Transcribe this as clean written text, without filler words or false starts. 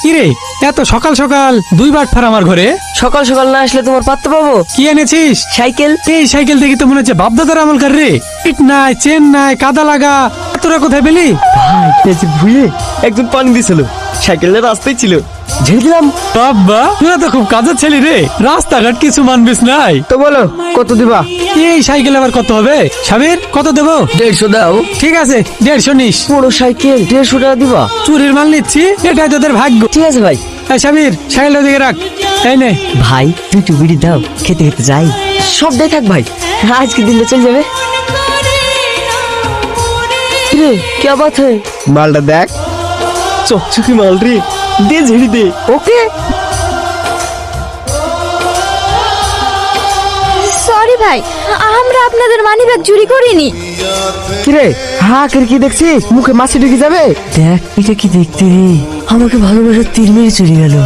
কি রে, এত সকাল সকাল দুই বাটফার আমার ঘরে? সকাল সকাল না আসলে তোমার পাত্তা পাবো? কি এনেছিস? সাইকেল। এই সাইকেল দেখি তো মনে হচ্ছে বাপদাদার আমলকার রে। ইট নাই, চেন নাই, কাদা লাগা, তোরা কোথায় পেলি? ভাই ভুলে একজন পানি দিছিল, সাইকেলটা রাস্তায় ছিল, ঝেড়ে দিলাম। বাবা, তোরা তো খুব কাজের ছেলে রে, রাস্তাঘাট কিছু মানবিস নাই। তো বলো কত দিবা? এই সাইকেল আবার কত হবে? সাবির, কত দেবো? 150 দাও। ঠিক আছে, 150 নিস। বড় সাইকেল 150 টাকা দিবা? চুরির মাল নিচ্ছি, এটাই তোদের ভাগ্য। ঠিক আছে ভাই। এই সাবির, সাইকেলটা দিকে রাখ। এই নে। ভাই দুটো বিড়ি দাও, খেতে খেতে যাই। সব দিয়ে থাক ভাই, আজকে দিলে চলে যাবে। রে क्या बात है? মালটা দেখ, চকচকে মাল রে, দে ঝেড়ে দে। ওকে। সরি ভাই, আমরা আপনাদের মানিব্যাগ চুরি করিনি। কিরে হা করে কি দেখছিস? মুখে মাছি ঢুকে যাবে। দেখ এটা কি দেখতে রে, আমাকে ভালোবাসার তীর মেরে চলে গেল।